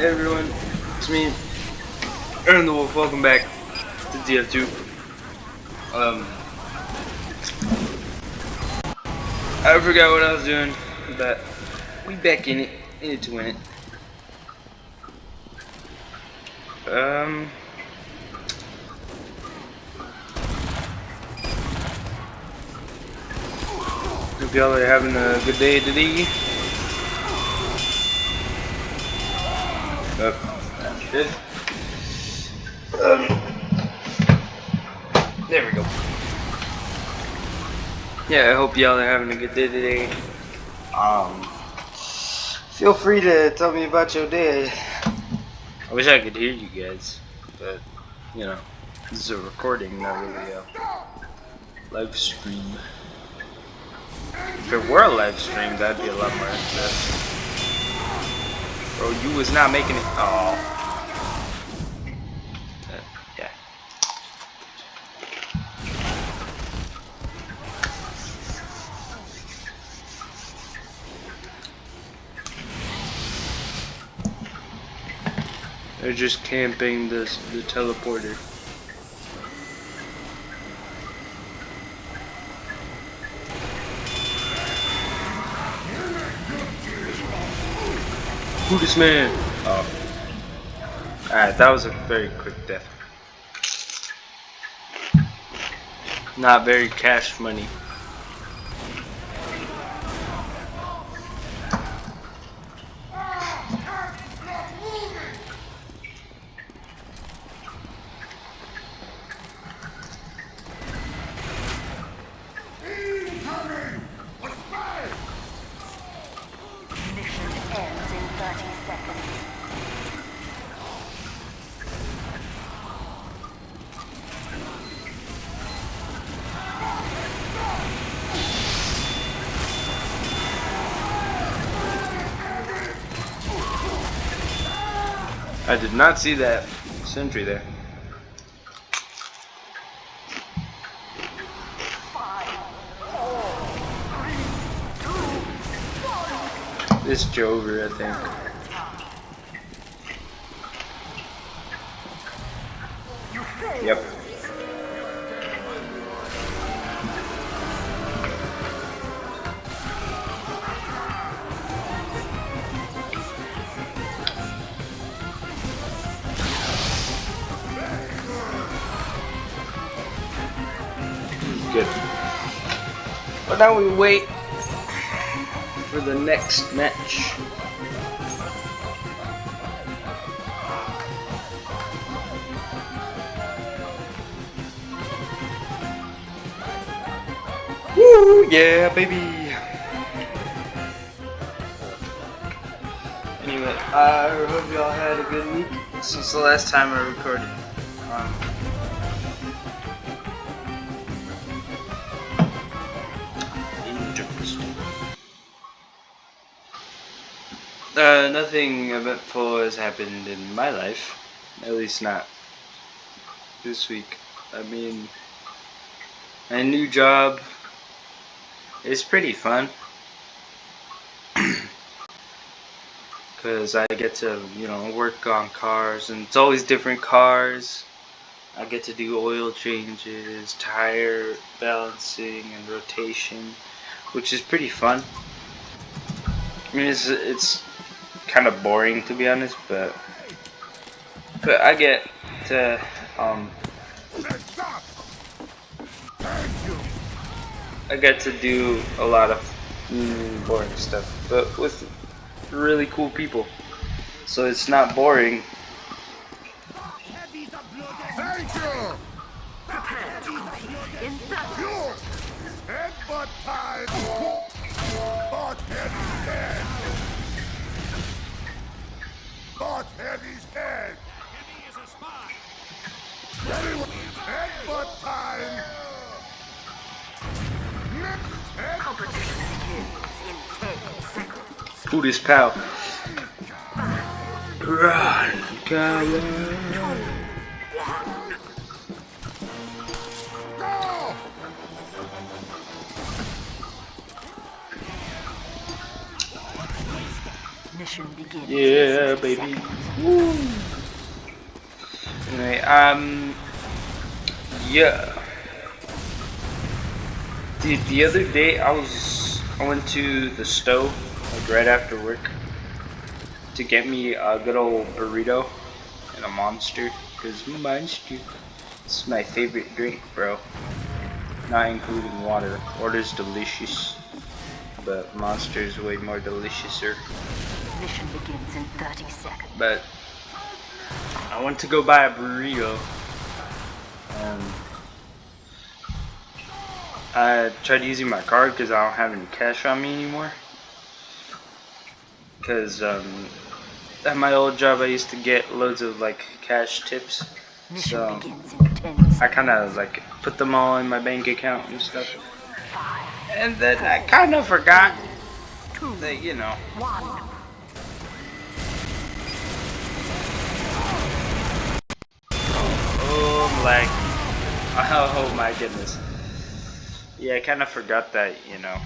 everyone, it's me, Aaron the Wolf. Welcome back to DF2. I forgot what I was doing, but we back in it. In it to win it. Hope y'all are having a good day today. Good. There we go. Yeah, I hope y'all are having a good day today. Feel free to tell me about your day. I wish I could hear you guys, but you know, this is a recording, not really a live stream. If it were a live stream, that'd be a lot more interesting. Bro, you was not making it. Oh. Yeah. They're just camping the teleporter. Who this man? Oh. Alright, that was a very quick death. Not very cash money. I did not see that sentry there. This Jover, I think. Yep. Good. But now we wait for the next match. Woo, yeah, baby. Anyway, I hope y'all had a good week since the last time I recorded. Nothing eventful has happened in my life, at least not this week. I mean, my new job is pretty fun, because I get to, you know, work on cars, and it's always different cars. I get to do oil changes, tire balancing, and rotation, which is pretty fun. I mean, it's kind of boring, to be honest, but I get to do a lot of boring stuff, but with really cool people, so it's not boring. Thank you. Headbutt time. Bot Heavy's dead. Bot Heavy's dead. Heavy is a spy. Headbutt time. Competition begins in 10 seconds. Who this pal? Run, come Mission begins Yeah, in 60 baby. seconds. Woo. Anyway, yeah. Dude, the other day I went to the stove like right after work to get me a good old burrito and a Monster, cause Monster is my favorite drink, bro. Not including water. Water's delicious, but Monster is way more deliciouser. Mission begins in 30 seconds. But I went to go buy a burrito. I tried using my card because I don't have any cash on me anymore. Because at my old job I used to get loads of like cash tips. Mission So begins in 10 seconds. I kind of like put them all in my bank account and stuff. 5, And then I kind of forgot 2, that, you know. 1. Oh, I'm lagging. Oh my goodness. Yeah, I kind of forgot that, you know,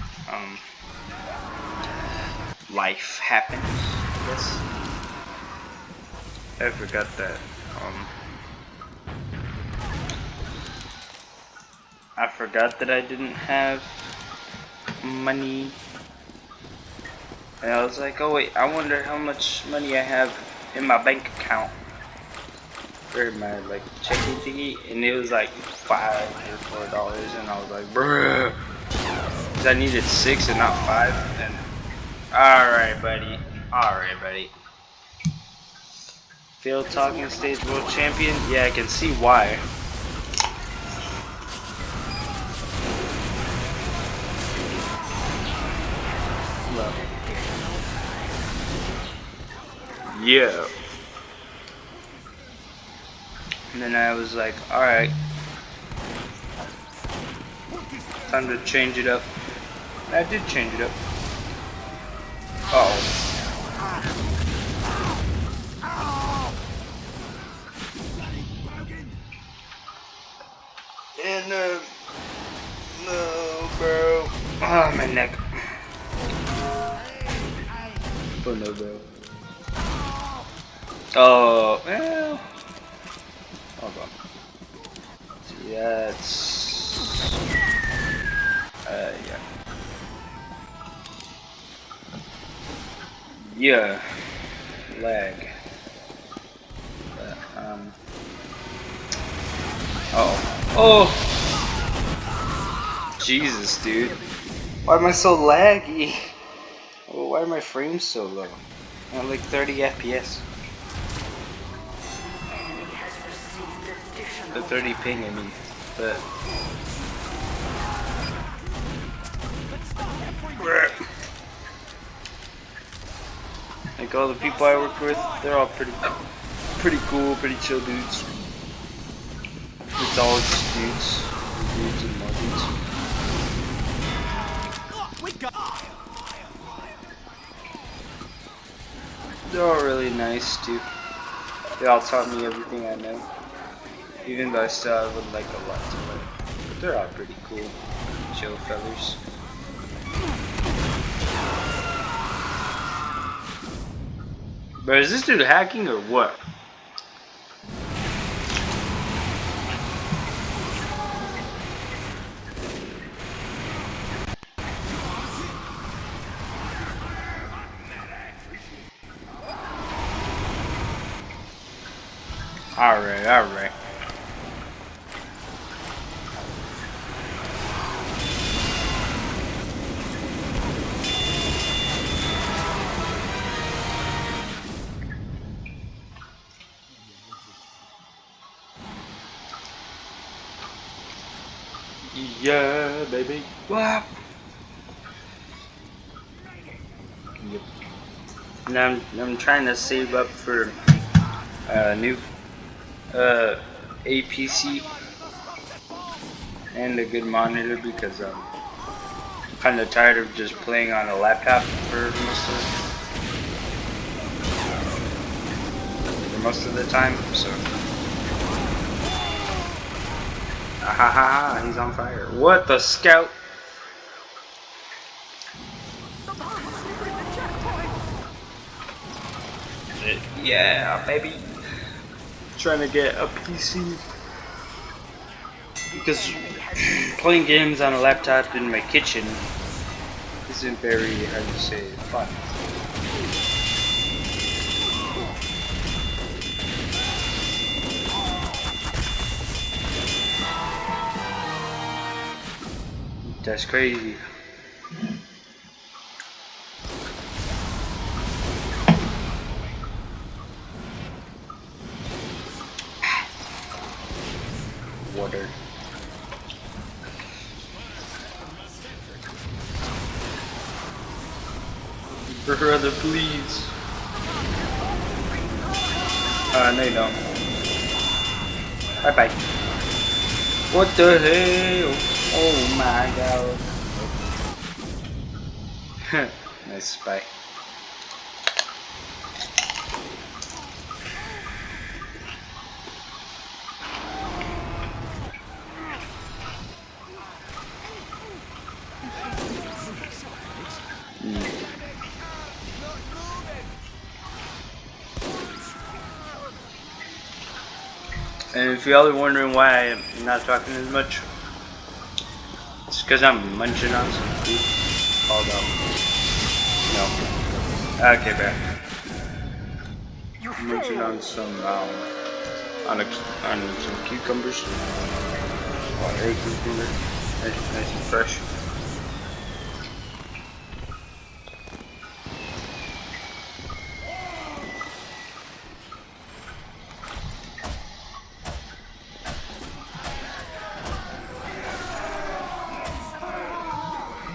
life happens, I guess. I forgot that, I forgot that I didn't have money. And I was like, oh wait, I wonder how much money I have in my bank account. Or my like checking thingy, and it was like $5 or $4, and I was like, bruh, 'cause I needed 6 and not 5. And alright, buddy. Alright, buddy. Failed talking stage world champion? Yeah, I can see why. Yeah. And then I was like, alright, time to change it up. And I did change it up. Uh oh. And no, bro. Oh, my neck. Oh no, bro. Oh, well. Hold on. See, that's. Yeah. Yeah. Lag. But, oh. Jesus, dude. Why am I so laggy? Why are my frames so low? I'm at like 30 FPS. The 30 ping, I mean. But. Like all the people I work with, they're all pretty cool, pretty chill dudes. It's all just dudes. Dudes and more dudes. They're all really nice too. They all taught me everything I know. Even though I still would like a lot to learn. But they're all pretty cool. Chill fellers. But is this dude hacking or what? Alright, alright. Yeah, baby. Wow. Yep. And I'm trying to save up for a new APC and a good monitor because I'm kind of tired of just playing on a laptop for most of the time. So. Ah ha ha ha! He's on fire. What the scout? Yeah, baby. Trying to get a PC because playing games on a laptop in my kitchen isn't very, how to say, fun. That's crazy. Water. Brother, please. No you don't. Bye bye. What the hell? Oh my god. Nice spy. And if y'all are wondering why I'm not talking as much, it's because I'm munching on some food called no. Okay, bro. I'm munching on some on some cucumbers. Oh, egg cucumber. Nice and fresh.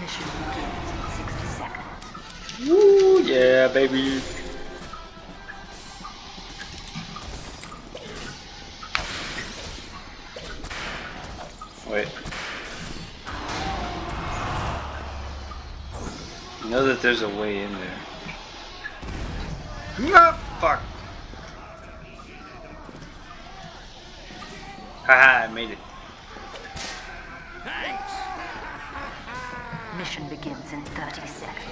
Mission begins in 60 seconds. Woo, yeah, baby. Wait. I know that there's a way in there. No, fuck. Haha, I made it. Mission begins in 30 seconds.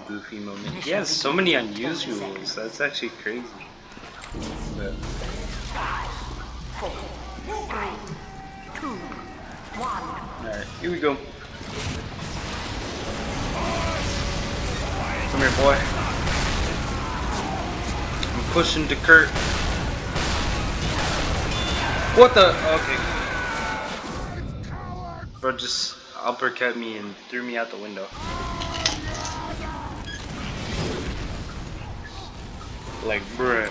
Goofy moment. Yeah, so many unusuals. That's actually crazy. But 5, 4, 3, 2, 1. alright, here we go. Come here, boy. I'm pushing to Kurt. What the? Okay. Bro just uppercut me and threw me out the window. Like, bruh.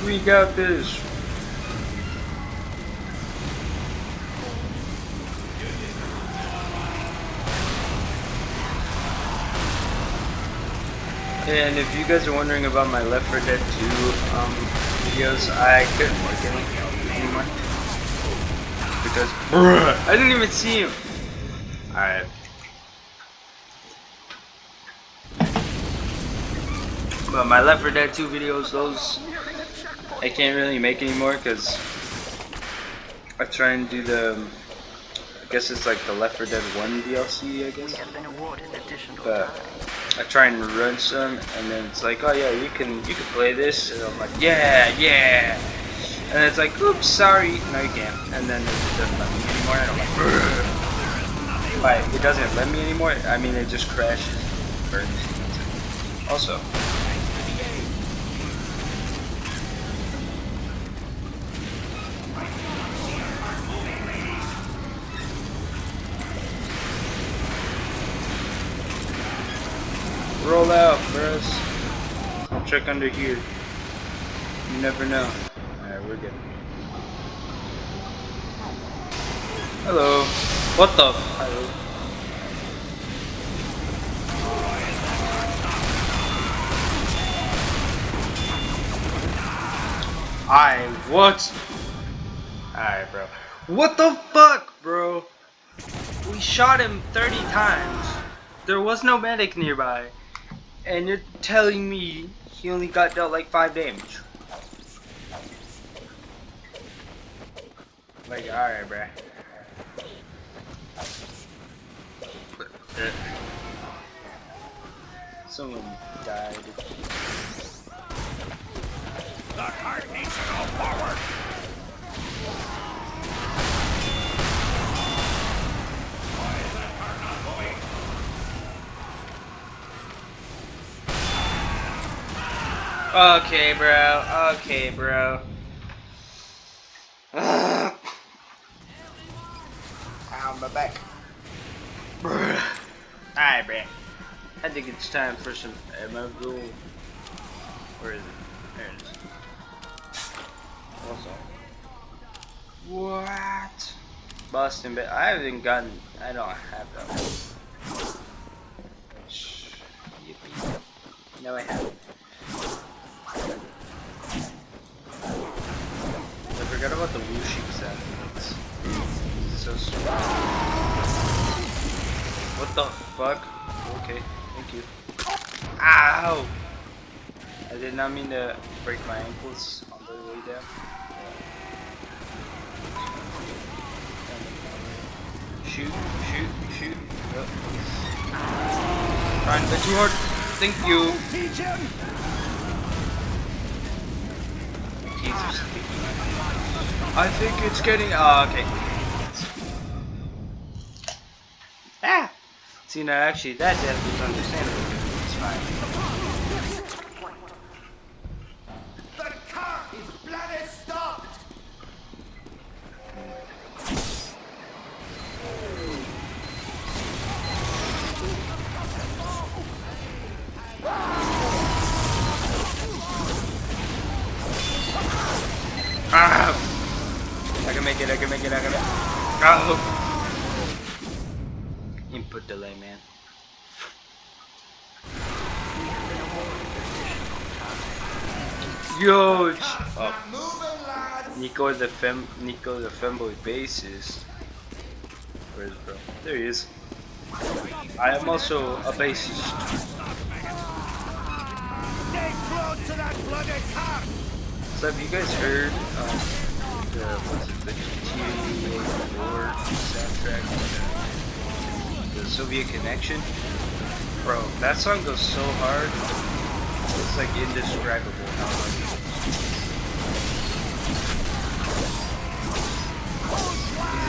We got this. And if you guys are wondering about my Left 4 Dead 2 videos, I couldn't work any anymore because bruh, I didn't even see him. Alright. But my Left 4 Dead 2 videos, those I can't really make anymore because I try and do the, I guess it's like the Left 4 Dead 1 DLC, I guess. We have been awarded additional But time. I try and run some, and then it's like, oh yeah, you can play this, and I'm like, yeah, and it's like, oops, sorry, no you can't, and then it doesn't let me anymore, and I'm like, brr. Why, it doesn't let me anymore? I mean, it just crashes, burns. Also, roll out, bros. I'll check under here. You never know. Alright, we're good. Hello. What the? Hello. What? Alright, bro. What the fuck, bro? We shot him 30 times. There was no medic nearby. And you're telling me he only got dealt like 5 damage. Like, alright, bro. Someone died. The heart needs to go forward. Why is that heart not moving? Okay, bro. Okay, bro. Ow, my back. Bruh. Alright, bro. I think it's time for some ammo. Where is it? There it is. What's up? What? Boston, but I haven't gotten. I don't have that one. Yippee. No, I haven't. I forgot about the whooshing sound. It's so strong. What the fuck? Okay, thank you. Ow! I did not mean to break my ankles on the way down. Shoot, shoot, shoot. Yep. Trying a bit too hard. Thank you. Teach him. My keys are sticky. I think it's getting. Okay. Ah! See, now actually, that death was understandable. It's fine. The car is bloody stopped. Ah! I can make it, I can make it, I can make it. Oh! Input delay, man. Yo! Oh. Moving, lads. Nico the femboy bassist. Where is bro? There he is. I am also a bassist. Stay close to that bloody car. So have you guys heard the GTA 4 soundtrack, the Soviet Connection? Bro, that song goes so hard. It's like indescribable how hard it is.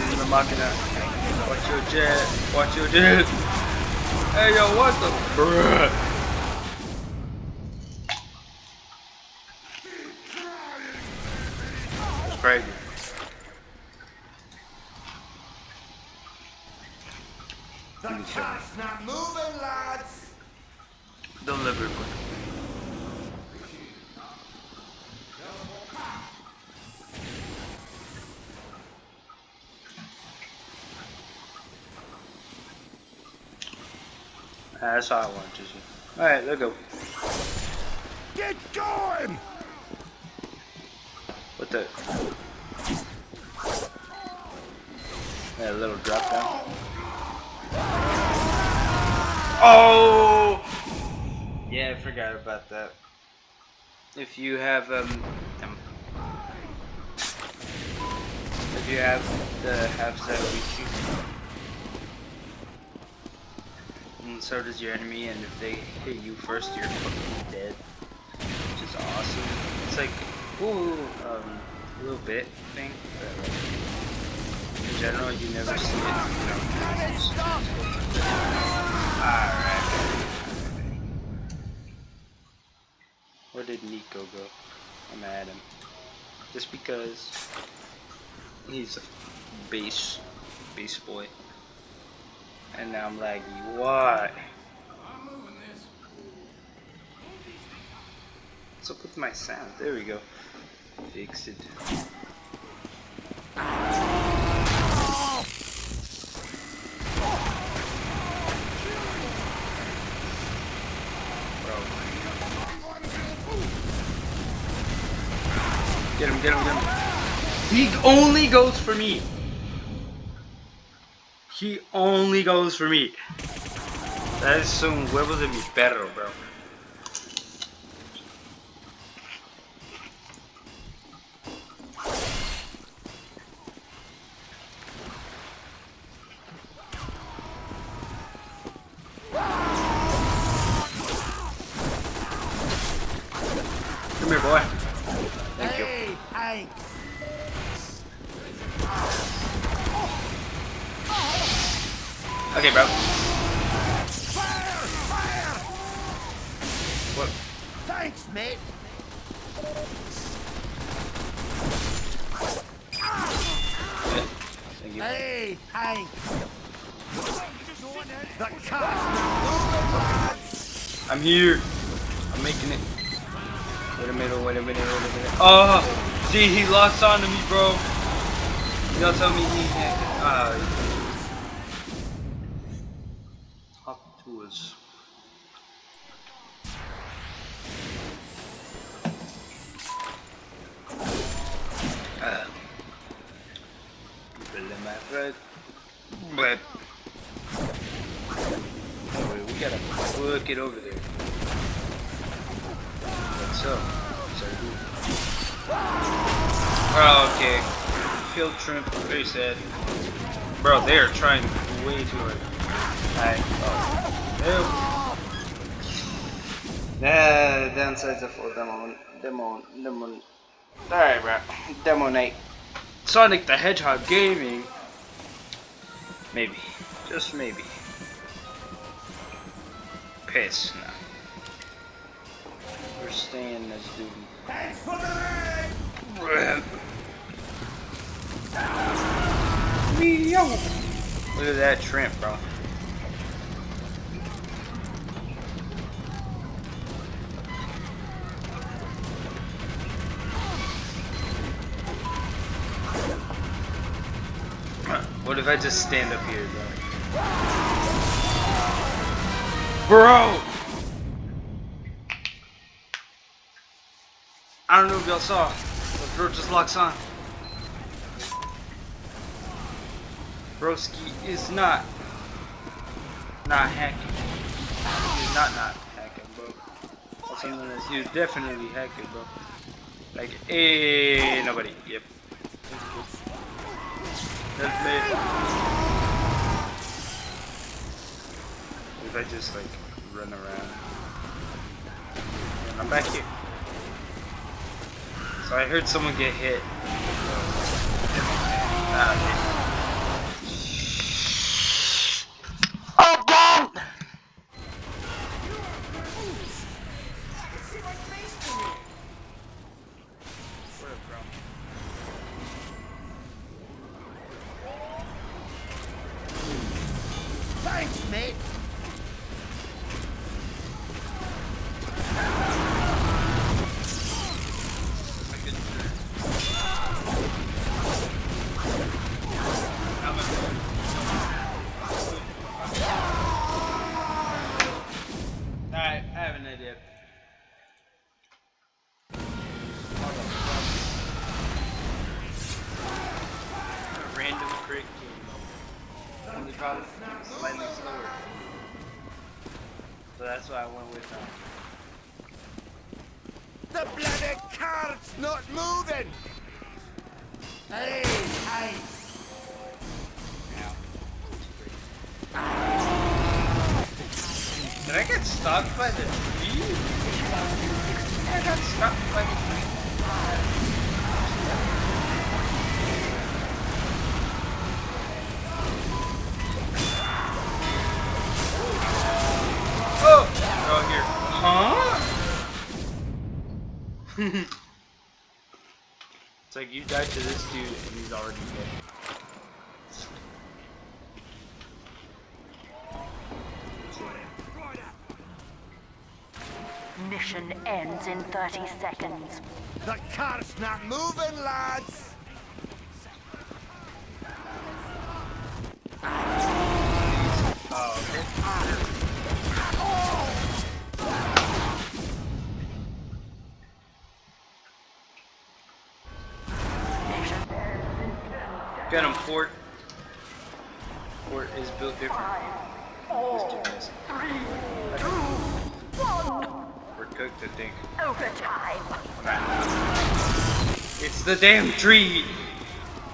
He's in the Machina. Watch your jet. Watch your jet. Hey yo, what the bruh? It's crazy. The car's not moving, lads. Don't live real quick. That's all I wanted to see. Alright, let's go. Get going. What the? Yeah, a little drop down. Oh! Yeah, I forgot about that. If you have the half side reach you, and so does your enemy, and if they hit you first, you're fucking dead, which is awesome. It's like, ooh, a little bit thing, but like, in general, you never see it. Alright. Where did Nico go? I'm at him. Just because he's a bass boy. And now I'm laggy. Why? What's up with my sound? There we go. Fix it. Get him, get him, get him. He only goes for me. He only goes for me. That is some huevos de mi perro, bro. Come here, boy. Thank you. Hey, Hank. Okay, bro. Fire! Fire! What? Thanks, mate. Yeah. Thank you. Hey, Hank. The car's not moving, lads. I'm here. I'm making it. Wait a minute, wait a minute, wait a minute. Oh! See, he lost onto me, bro. Y'all tell me he had. Hop to us. My friend. But we gotta book it over there. What's up? Oh, okay. Field trip, very sad. Bro, they are trying way too hard. Alright, oh. Nah, downsides of full demo. Alright, bro. Demo night. Sonic the Hedgehog Gaming. Maybe. Just maybe. Piss. No. We're staying as duty. Thanks for the raid. Look at that shrimp, bro. What if I just stand up here, bro? I don't know if y'all saw, but bro just locks on. Broski is not hacking. He's not hacking, bro. I'll say that he's definitely hacking, bro. Like, hey, nobody. Yep. That's me. If I just like run around, and I'm back here. So I heard someone get hit. Oh, God! Thanks, mate. Alright, I have an idea. A random crit game. Only problem is slightly slower. So that's why I went with The bloody cart's not moving. Hey, hey. Did I get stopped by the tree? I got stopped by the tree. Oh! They're all here. Huh? It's like you died to this dude and he's already dead. Mission ends in 30 seconds. The car's not moving, lads. Got him, Fort. Fort is built different. Let's do this. We're cooked, I think. Overtime. It's the damn tree!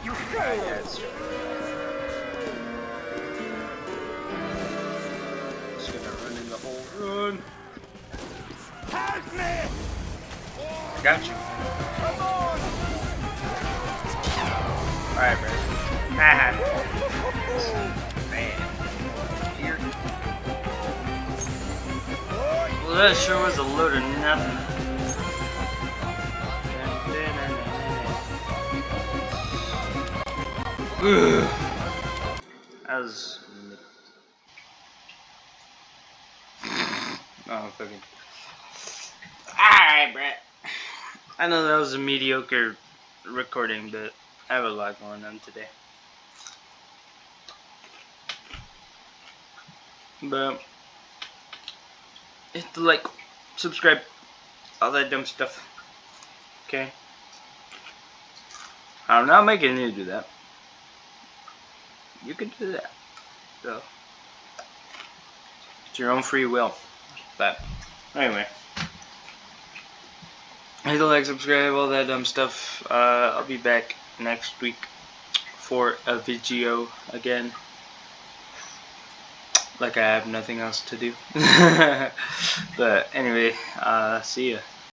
You failed. That's right. Just gonna run in the hole. Run! Help me! I got you. Come on! Alright, bro. Haha. Man. Here. Well, that sure was a load of nothing. Ugh. That was. Oh, fucking. Alright, Brett. I know that was a mediocre recording, but I have a lot going on today. But hit the like, subscribe, all that dumb stuff. Okay? I'm not making you do that. You can do that. So it's your own free will. But anyway. Hit the like, subscribe, all that dumb stuff. I'll be back next week for a video again. Like I have nothing else to do. But anyway, see ya.